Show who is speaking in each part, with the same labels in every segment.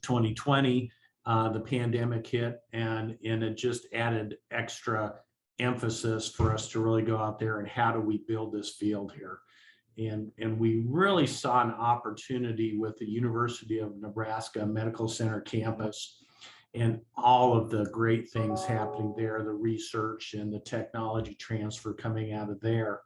Speaker 1: 2020, the pandemic hit, and it just added extra emphasis for us to really go out there and how do we build this field here. And we really saw an opportunity with the University of Nebraska Medical Center campus and all of the great things happening there, the research and the technology transfer coming out of there.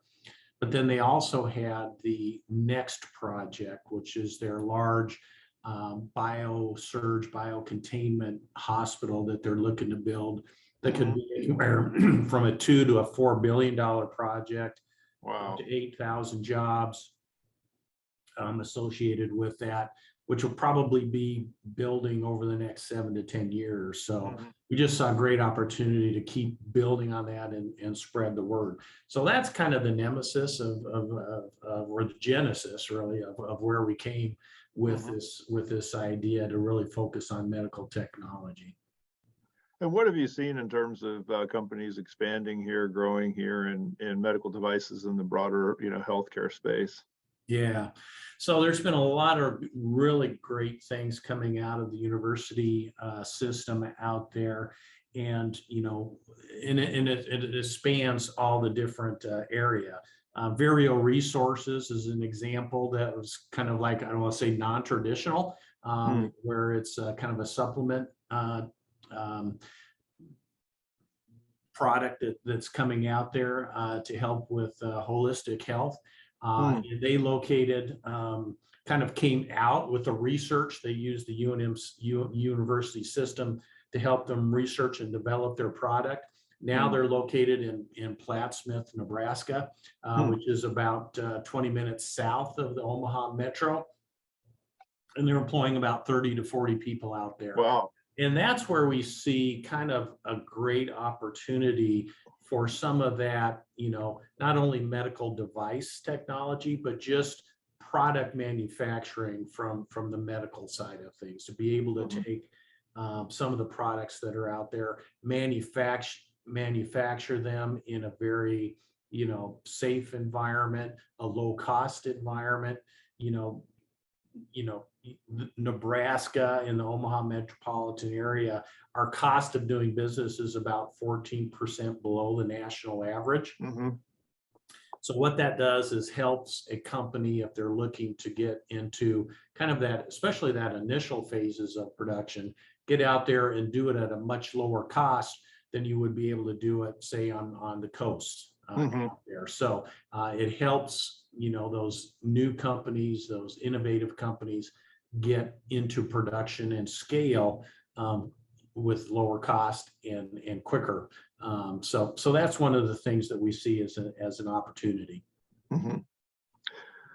Speaker 1: But then they also had the next project, which is their large biocontainment hospital that they're looking to build that could be anywhere from a $2 to a $4 billion project.
Speaker 2: Wow.
Speaker 1: Up to 8,000 jobs associated with that, which will probably be building over the next 7 to 10 years. So we just saw a great opportunity to keep building on that and spread the word. So that's kind of the nemesis or the genesis really of where we came with this idea to really focus on medical technology.
Speaker 2: And what have you seen in terms of companies expanding here, growing here in medical devices in the broader, healthcare space?
Speaker 1: Yeah, so there's been a lot of really great things coming out of the university system out there, and it spans all the different area. Vireo Resources is an example that was kind of like, I don't want to say non-traditional, where it's kind of a supplement product that's coming out there to help with holistic health. They located, kind of came out with the research. They used the UNMC university system to help them research and develop their product. Now they're located in Plattsmouth, Nebraska, which is about 20 minutes south of the Omaha metro. And they're employing about 30 to 40 people out there.
Speaker 2: Wow.
Speaker 1: And that's where we see kind of a great opportunity for some of that, not only medical device technology, but just product manufacturing from the medical side of things, to be able to take some of the products that are out there, manufacture them in a very, safe environment, a low cost environment. Nebraska in the Omaha metropolitan area, our cost of doing business is about 14% below the national average. So what that does is helps a company, if they're looking to get into kind of that, especially that initial phases of production, get out there and do it at a much lower cost than you would be able to do it, say, on the coast out there. So it helps, those new companies, those innovative companies, get into production and scale with lower cost and quicker. So that's one of the things that we see as an opportunity.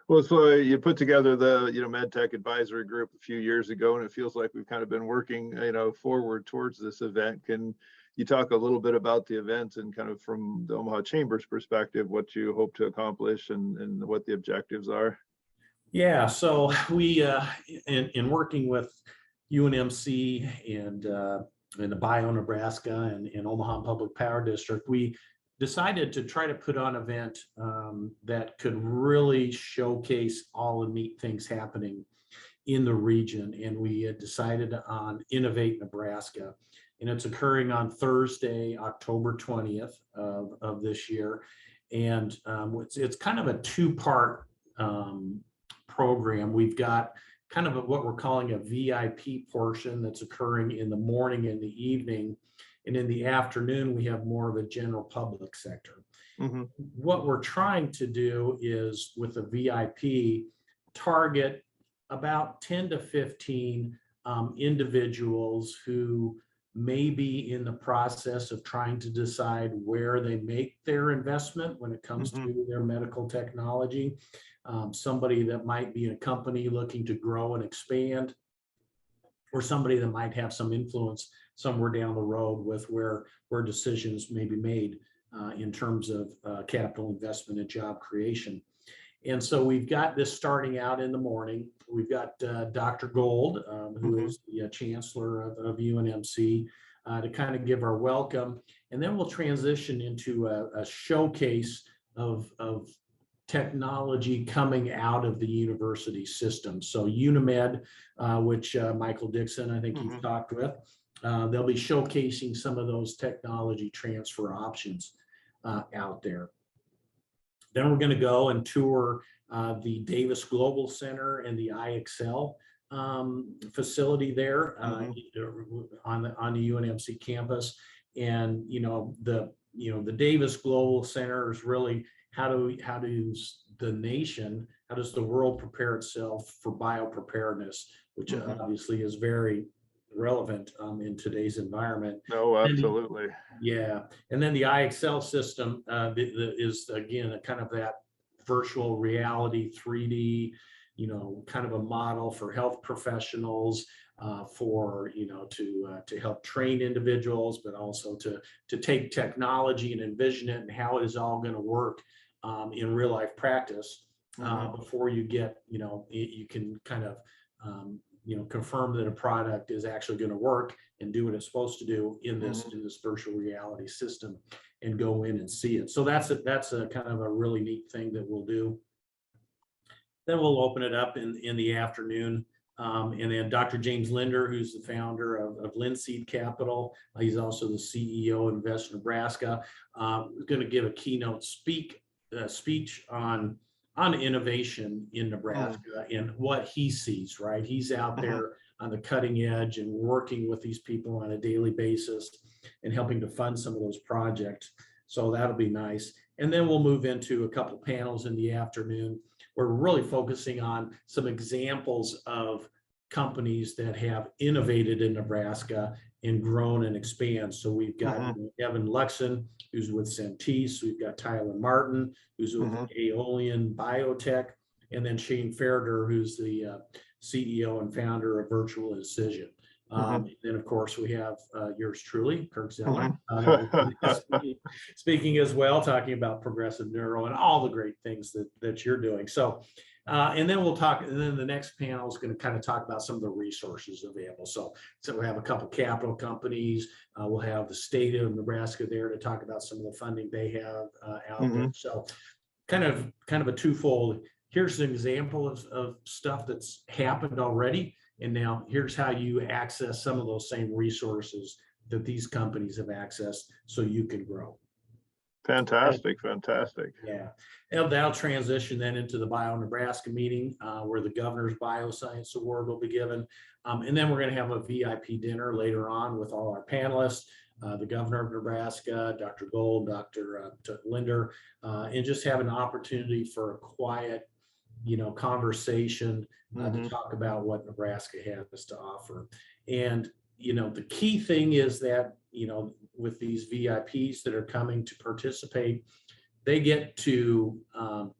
Speaker 2: Well, so you put together the medtech advisory group a few years ago, and it feels like we've kind of been working forward towards this event. Can you talk a little bit about the event and kind of from the Omaha Chamber's perspective, what you hope to accomplish and what the objectives are?
Speaker 1: Yeah, so we, in working with UNMC and the Bio Nebraska and Omaha Public Power District, we decided to try to put on an event that could really showcase all the neat things happening in the region. And we had decided on Innovate Nebraska. And it's occurring on Thursday, October 20th of this year. And it's kind of a two-part program. We've got kind of what we're calling a VIP portion that's occurring in the morning and the evening. And in the afternoon, we have more of a general public sector. What we're trying to do is, with the VIP, target about 10 to 15 individuals who may be in the process of trying to decide where they make their investment when it comes to their medical technology. Somebody that might be in a company looking to grow and expand, or somebody that might have some influence somewhere down the road with where decisions may be made in terms of capital investment and job creation. And so we've got this starting out in the morning. We've got Dr. Gold, who is the chancellor of UNMC, to kind of give our welcome. And then we'll transition into a showcase of technology coming out of the university system. So UNMed, which Michael Dixon, I think you've talked with, they'll be showcasing some of those technology transfer options out there. Then we're going to go and tour the Davis Global Center and the IXL facility there on the UNMC campus. And the Davis Global Center is really how does the world prepare itself for biopreparedness, which obviously is very relevant in today's environment.
Speaker 2: Oh, absolutely.
Speaker 1: And then the IXL system is again a kind of that virtual reality 3D, kind of a model for health professionals, to help train individuals, but also to take technology and envision it and how it is all going to work in real life practice before you get, you can kind of confirm that a product is actually going to work and do what it's supposed to do in this virtual reality system and go in and see it. So that's a kind of a really neat thing that we'll do. Then we'll open it up in the afternoon. And then Dr. James Linder, who's the founder of Linseed Capital, he's also the CEO of Innovation Nebraska, is going to give a keynote speech on innovation in Nebraska and what he sees, right? He's out there on the cutting edge and working with these people on a daily basis and helping to fund some of those projects. So that'll be nice. And then we'll move into a couple panels in the afternoon. We're really focusing on some examples of companies that have innovated in Nebraska and grown and expand. So we've got Evan Luxon, who's with Centis. We've got Tyler Martin, who's with Aeolian Biotech, and then Shane Fairder, who's the CEO and founder of Virtual Incision. And then, of course, we have yours truly, Kirk Zeller, speaking as well, talking about progressive neuro and all the great things that you're doing. So, and then we'll talk, and then the next panel is going to kind of talk about some of the resources available. So we'll have a couple capital companies. We'll have the state of Nebraska there to talk about some of the funding they have out there. So kind of a twofold. Here's an example of stuff that's happened already. And now here's how you access some of those same resources that these companies have accessed so you can grow.
Speaker 2: Fantastic.
Speaker 1: Yeah. And that'll transition then into the Bio Nebraska meeting where the Governor's Bioscience Award will be given. And then we're going to have a VIP dinner later on with all our panelists, the Governor of Nebraska, Dr. Gold, Dr. Linder, and just have an opportunity for a quiet, conversation to talk about what Nebraska has to offer. And, the key thing is that, with these VIPs that are coming to participate, they get to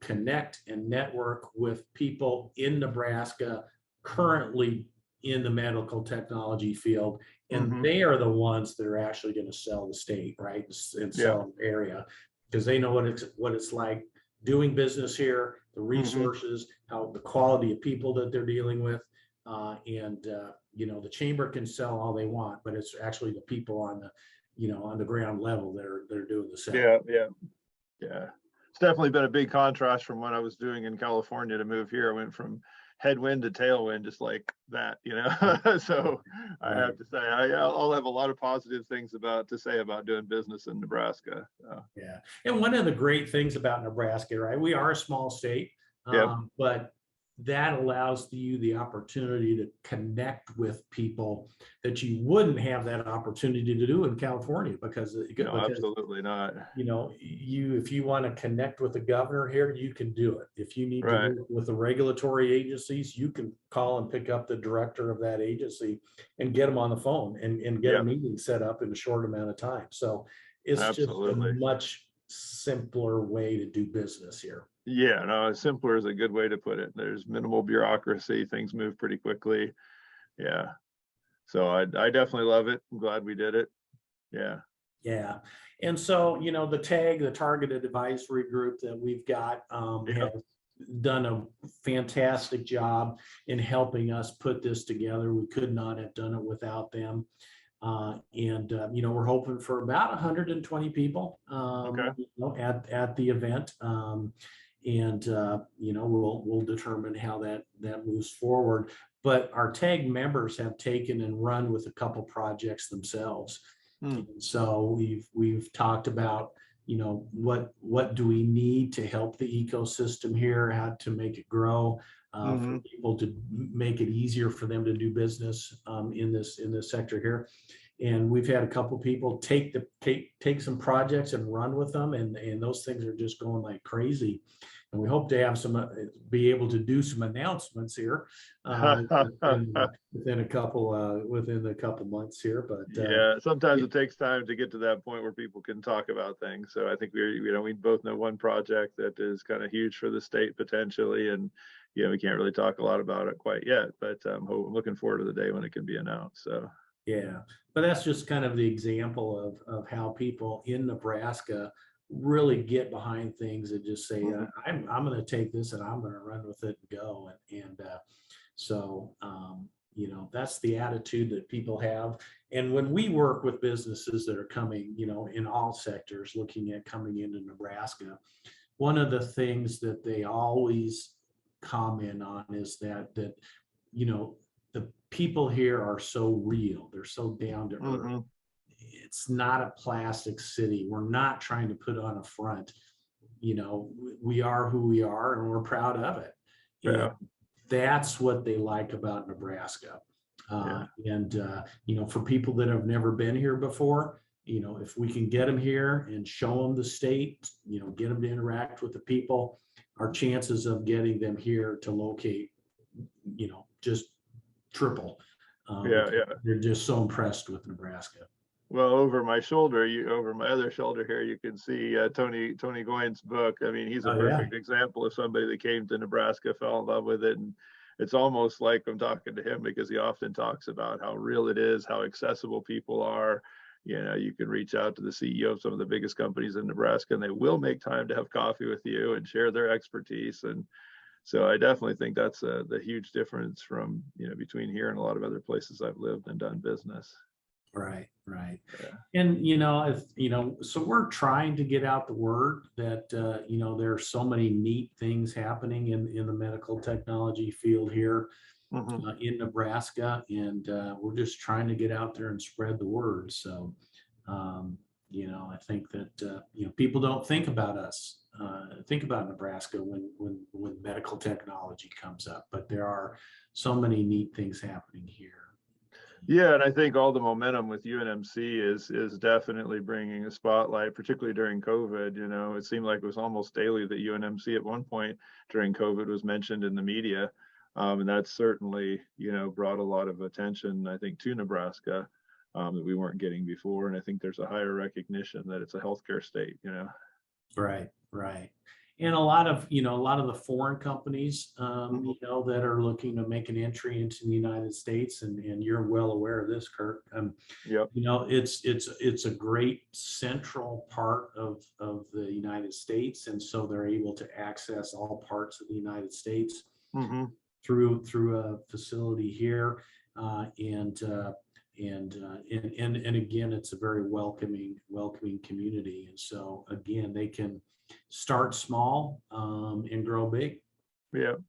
Speaker 1: connect and network with people in Nebraska currently in the medical technology field. And they are the ones that are actually going to sell the state, right? And sell the area, because they know what it's like doing business here, the resources, how the quality of people that they're dealing with. The chamber can sell all they want, but it's actually the people on the ground level that are doing the selling.
Speaker 2: Yeah. It's definitely been a big contrast from what I was doing in California to move here. I went from headwind to tailwind, just like that, So I have to say, I'll have a lot of positive things to say about doing business in Nebraska.
Speaker 1: Yeah. And one of the great things about Nebraska, right? We are a small state, but that allows you the opportunity to connect with people that you wouldn't have that opportunity to do in California because
Speaker 2: absolutely not.
Speaker 1: If you want to connect with the governor here, you can do it. If you need to work with the regulatory agencies, you can call and pick up the director of that agency and get them on the phone and get a meeting set up in a short amount of time. So it's just a much simpler way to do business here.
Speaker 2: Yeah, no, simpler is a good way to put it. There's minimal bureaucracy. Things move pretty quickly. Yeah. So I definitely love it. I'm glad we did it. Yeah.
Speaker 1: Yeah. And so, the targeted advisory group that we've got has done a fantastic job in helping us put this together. We could not have done it without them. We're hoping for about 120 people at the event. and we'll determine how that moves forward. But our TAG members have taken and run with a couple projects themselves. And so we've talked about, what do we need to help the ecosystem here, how to make it grow, for people to make it easier for them to do business in this sector here. And we've had a couple people take some projects and run with them, and those things are just going like crazy. And we hope to have be able to do some announcements here within a couple months here. But
Speaker 2: yeah, sometimes it takes time to get to that point where people can talk about things. So I think we both know one project that is kind of huge for the state potentially, and we can't really talk a lot about it quite yet. But I'm looking forward to the day when it can be announced. So.
Speaker 1: Yeah, but that's just kind of the example of how people in Nebraska really get behind things and just say, I'm going to take this and I'm going to run with it and go. So that's the attitude that people have. And when we work with businesses that are coming, in all sectors, looking at coming into Nebraska, one of the things that they always comment on is that the people here are so real. They're so down to earth. It's not a plastic city. We're not trying to put on a front. We are who we are, and we're proud of it.
Speaker 2: Yeah.
Speaker 1: And that's what they like about Nebraska. For people that have never been here before, if we can get them here and show them the state, get them to interact with the people, our chances of getting them here to locate, just triple. They're just so impressed with Nebraska.
Speaker 2: Well, over my other shoulder here, you can see Tony Goyen's book. I mean, he's a perfect example of somebody that came to Nebraska, fell in love with it, and it's almost like I'm talking to him because he often talks about how real it is, how accessible people are. You can reach out to the CEO of some of the biggest companies in Nebraska, and they will make time to have coffee with you and share their expertise. And so I definitely think that's the huge difference from, between here and a lot of other places I've lived and done business.
Speaker 1: Right.
Speaker 2: Yeah.
Speaker 1: And, so we're trying to get out the word that, there are so many neat things happening in the medical technology field here in Nebraska. And we're just trying to get out there and spread the word. So, I think that, people don't think about us, think about Nebraska when medical technology comes up, but there are so many neat things happening here.
Speaker 2: Yeah, and I think all the momentum with UNMC is definitely bringing a spotlight, particularly during COVID. It seemed like it was almost daily that UNMC at one point during COVID was mentioned in the media, and that's certainly brought a lot of attention, I think, to Nebraska that we weren't getting before. And I think there's a higher recognition that it's a healthcare state.
Speaker 1: Right. And a lot of the foreign companies, that are looking to make an entry into the United States, and you're well aware of this, Kirk.
Speaker 2: Yep.
Speaker 1: It's a great central part of the United States, and so they're able to access all parts of the United States through a facility here, and again, it's a very welcoming community, and so again, they can start small and grow big.
Speaker 2: Yeah,